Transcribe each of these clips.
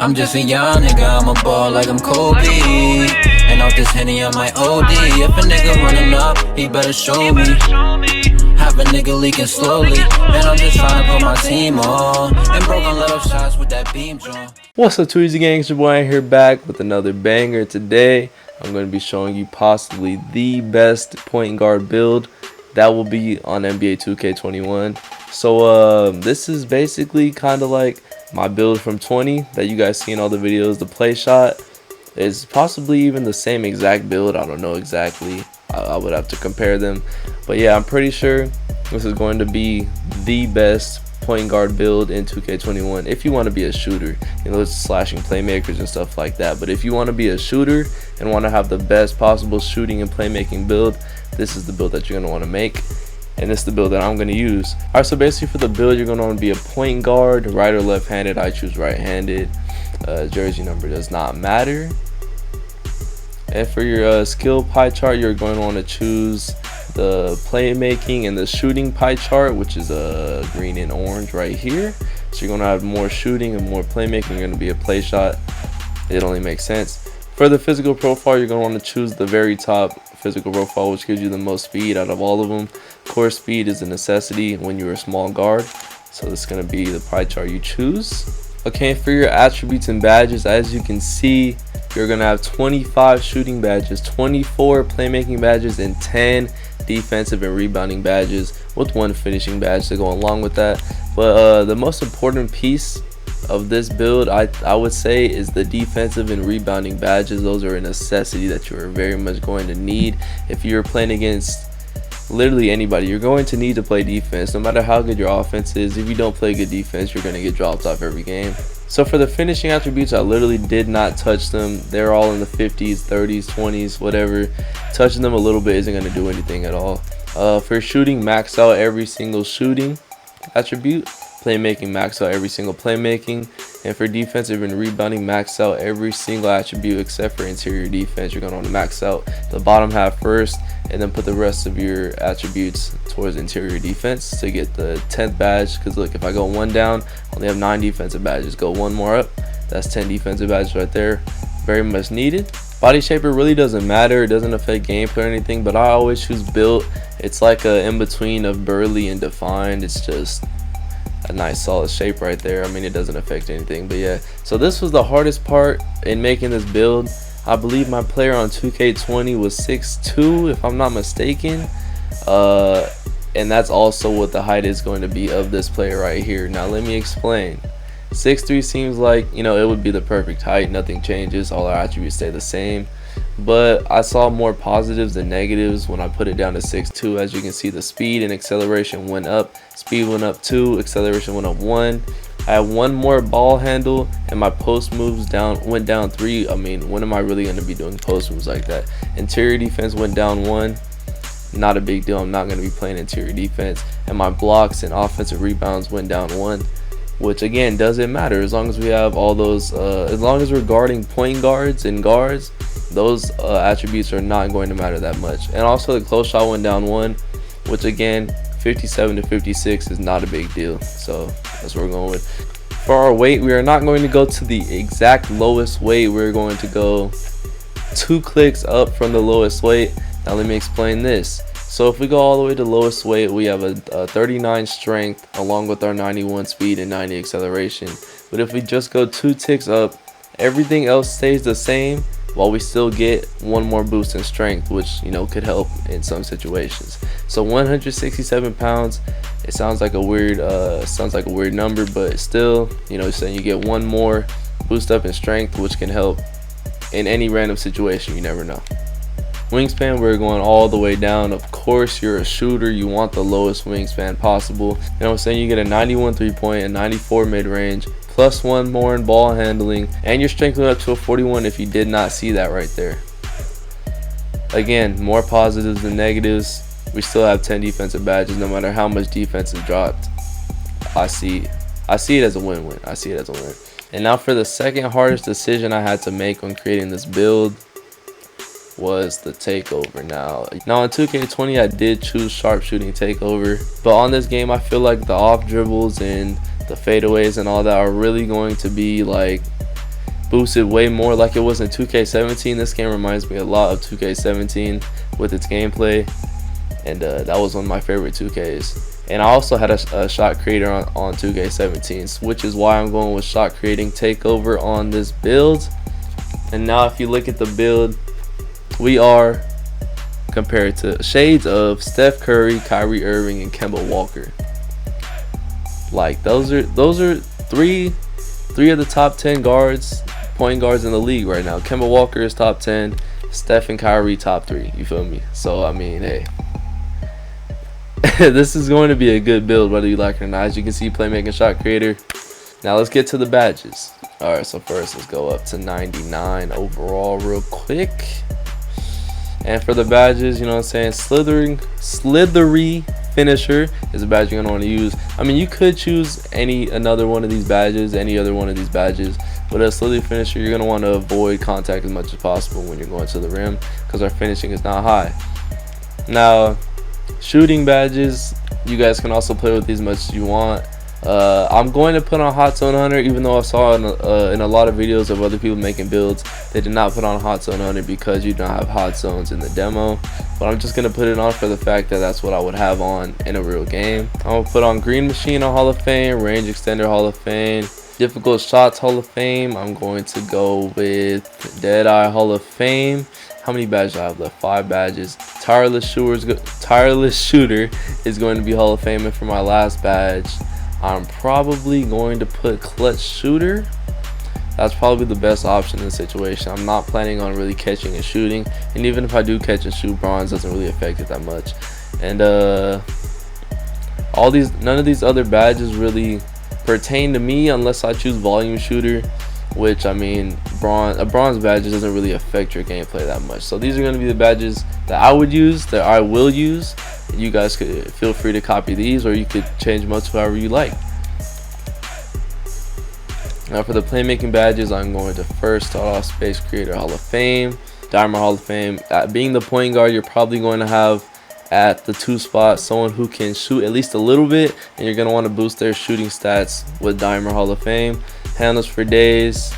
I'm just a young nigga, I'm a ball like I'm Kobe. And off this Henny I might OD. If a nigga running up, he better show me. Have a nigga leaking slowly, and I'm just trying to put my team on. And broken little shots with that beam joint. What's up, Tweezy Gang? It's your boy here back with another banger. Today I'm going to be showing you possibly the best point guard build that will be on NBA 2K21. So this is basically kind of like my build from 20 that you guys see in all the videos. The play shot is possibly even the same exact build. I don't know exactly. I would have to compare them, but yeah, I'm pretty sure this is going to be the best point guard build in 2K21 if you want to be a shooter. You know, it's slashing playmakers and stuff like that, but if you want to be a shooter and want to have the best possible shooting and playmaking build, this is the build that you're going to want to make, and this is the build that I'm going to use. Alright, so basically for the build, you're going to want to be a point guard, right or left-handed. I choose right-handed. Jersey number does not matter. And for your skill pie chart, you're going to want to choose the playmaking and the shooting pie chart, which is green and orange right here. So you're going to have more shooting and more playmaking. You're going to be a play shot. It only makes sense. For the physical profile, you're going to want to choose the very top physical profile, which gives you the most speed out of all of them. Core speed is a necessity when you're a small guard, so this is going to be the pie chart you choose. Okay, for your attributes and badges, as you can see, you're going to have 25 shooting badges, 24 playmaking badges, and 10 defensive and rebounding badges, with 1 finishing badge to go along with that. But the most important piece of this build, I would say, is the defensive and rebounding badges. Those are a necessity that you are very much going to need if you're playing against literally anybody. You're going to need to play defense no matter how good your offense is. If you don't play good defense, you're going to get dropped off every game. So for the finishing attributes, I literally did not touch them. They're all in the 50s, 30s, 20s, whatever. Touching them a little bit isn't going to do anything at all. For shooting, max out every single shooting attribute. Playmaking, max out every single playmaking. And for defensive and rebounding, max out every single attribute except for interior defense. You're going to want to max out the bottom half first, and then put the rest of your attributes towards interior defense to get the 10th badge. Because look, if I go 1 down, I only have 9 defensive badges. Go 1 more up, that's 10 defensive badges right there. Very much needed. Body shaper really doesn't matter. It doesn't affect gameplay or anything, but I always choose built. It's like a in-between of burly and defined. It's just a nice solid shape right there. I mean, it doesn't affect anything, but yeah. So this was the hardest part in making this build. I believe my player on 2K20 was 6'2", if I'm not mistaken, and that's also what the height is going to be of this player right here. Now let me explain. 6'3" seems like, you know, it would be the perfect height. Nothing changes, all our attributes stay the same, but I saw more positives than negatives when I put it down to 6'2". As you can see, the speed and acceleration went up. Speed went up 2, acceleration went up 1. I had 1 more ball handle, and my post moves went down 3. I mean, when am I really going to be doing post moves like that? Interior defense went down 1. Not a big deal. I'm not going to be playing interior defense. And my blocks and offensive rebounds went down 1, which again doesn't matter as long as we have all those. As long as we're guarding point guards and guards, those attributes are not going to matter that much. And also the close shot went down 1, which again, 57 to 56 is not a big deal. So that's what we're going with. For our weight, we are not going to go to the exact lowest weight. We're going to go 2 clicks up from the lowest weight. Now let me explain this. So if we go all the way to lowest weight, we have a 39 strength along with our 91 speed and 90 acceleration. But if we just go 2 ticks up, everything else stays the same, while we still get 1 more boost in strength, which, you know, could help in some situations. So 167 pounds, it sounds like a weird number, but still, you know, saying you get 1 more boost up in strength, which can help in any random situation. You never know. Wingspan, we're going all the way down. Of course, you're a shooter, you want the lowest wingspan possible. You know what I'm saying? You get a 91 3-point and 94 mid-range, plus 1 more in ball handling, and your strength went up to a 41 if you did not see that right there. Again, more positives than negatives. We still have 10 defensive badges no matter how much defense is dropped. I see it as a win-win. I see it as a win. And now for the second hardest decision I had to make when creating this build was the takeover. Now in 2K20 I did choose sharpshooting takeover, but on this game I feel like the off dribbles and the fadeaways and all that are really going to be like boosted way more like it was in 2K17. This game reminds me a lot of 2K17 with its gameplay, and that was one of my favorite 2Ks. And I also had a shot creator on 2K17, which is why I'm going with shot creating Takeover on this build. And now if you look at the build, we are compared to shades of Steph Curry, Kyrie Irving, and Kemba Walker. Like those are three of the top 10 point guards in the league right now. Kemba Walker is top 10, Steph and Kyrie top 3. You feel me? So I mean, hey. This is going to be a good build whether you like it or not. As you can see, playmaking shot creator. Now let's get to the badges. Alright, so first let's go up to 99 overall real quick. And for the badges, you know what I'm saying, slithery finisher is a badge you're gonna want to use. I mean, you could choose any other one of these badges, but a slithery finisher, you're gonna want to avoid contact as much as possible when you're going to the rim, because our finishing is not high. Now shooting badges, you guys can also play with these as much as you want. I'm going to put on Hot Zone Hunter, even though I saw in a lot of videos of other people making builds, they did not put on Hot Zone Hunter because you don't have hot zones in the demo. But I'm just going to put it on for the fact that that's what I would have on in a real game. I'm going to put on Green Machine on Hall of Fame, Range Extender Hall of Fame, Difficult Shots Hall of Fame. I'm going to go with Deadeye Hall of Fame. How many badges do I have left? 5 badges. Tireless Shooter is going to be Hall of Fame. And for my last badge, I'm probably going to put Clutch Shooter. That's probably the best option in the situation. I'm not planning on really catching and shooting, and even if I do catch and shoot, bronze doesn't really affect it that much. And none of these other badges really pertain to me unless I choose volume shooter, which, I mean, a bronze badge doesn't really affect your gameplay that much. So these are going to be the badges that I would use, that I will use. You guys could feel free to copy these, or you could change them up to however you like. Now for the playmaking badges, I'm going to first start off Space Creator Hall of Fame, Diamond Hall of Fame. Being the point guard, you're probably going to have at the 2 spot someone who can shoot at least a little bit, and you're going to want to boost their shooting stats with Diamond Hall of Fame. Handles for days,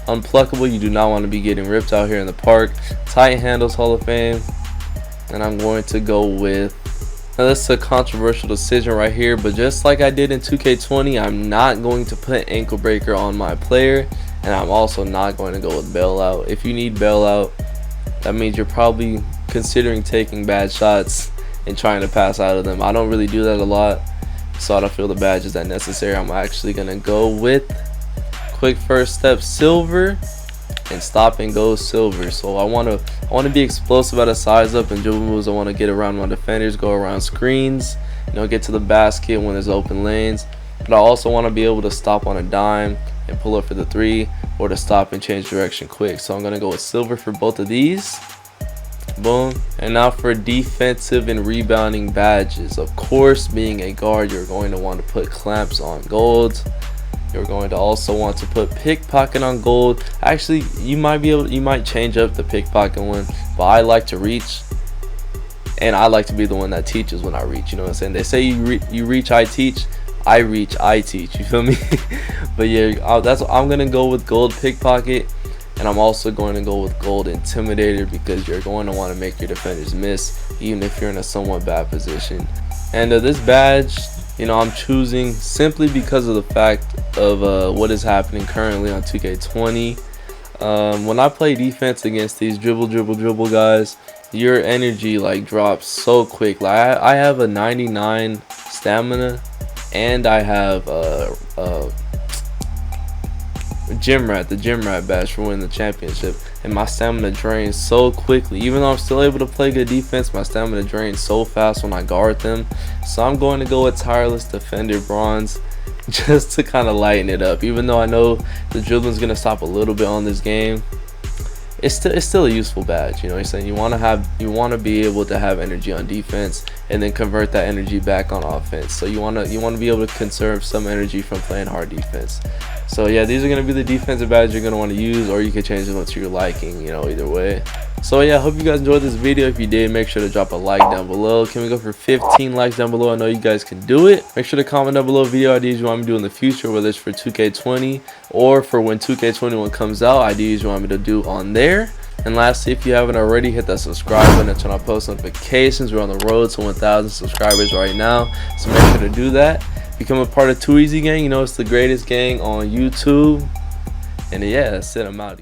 unpluckable, you do not want to be getting ripped out here in the park. Tight Handles Hall of Fame. And I'm going to go with, now this is a controversial decision right here, but just like I did in 2K20, I'm not going to put Ankle Breaker on my player, and I'm also not going to go with Bailout. If you need Bailout, that means you're probably considering taking bad shots and trying to pass out of them. I don't really do that a lot, so I don't feel the badge is that necessary. I'm actually going to go with Quick First Step Silver and Stop and Go Silver. So I want to be explosive at a size up and dribble moves. I want to get around my defenders, go around screens, get to the basket when there's open lanes. But I also want to be able to stop on a dime and pull up for the 3, or to stop and change direction quick. So I'm going to go with silver for both of these. Boom. And now for defensive and rebounding badges. Of course, being a guard, you're going to want to put clamps on gold. You're going to also want to put pickpocket on gold. Actually, you might change up the pickpocket one, but I like to reach, and I like to be the one that teaches when I reach. You know what I'm saying? They say you reach, I teach. I reach, I teach. You feel me? But yeah, I'm gonna go with gold pickpocket, and I'm also going to go with gold intimidator, because you're going to want to make your defenders miss, even if you're in a somewhat bad position. And this badge, I'm choosing simply because of the fact of what is happening currently on 2K20. When I play defense against these dribble guys, your energy drops so quick. Like I have a 99 stamina, and I have the gym rat badge for winning the championship, and my stamina drains so quickly. Even though I'm still able to play good defense, my stamina drains so fast when I guard them. So I'm going to go with Tireless Defender Bronze, just to kind of lighten it up. Even though I know the dribbling is going to stop a little bit on this game, it's still a useful badge. You know what I'm saying? You want to be able to have energy on defense, and then convert that energy back on offense. So you wanna be able to conserve some energy from playing hard defense. So yeah, these are gonna be the defensive badges you're gonna want to use, or you can change them to your liking, you know, either way. So yeah, I hope you guys enjoyed this video. If you did, make sure to drop a like down below. Can we go for 15 likes down below? I know you guys can do it. Make sure to comment down below video ideas you want me to do in the future, whether it's for 2K20 or for when 2K21 comes out, ideas you want me to do on there. And lastly, if you haven't already, hit that subscribe button and turn on post notifications. We're on the road to 1,000 subscribers right now, so make sure to do that. Become a part of Too Easy Gang. You know, it's the greatest gang on YouTube. And yeah, that's it. I'm out.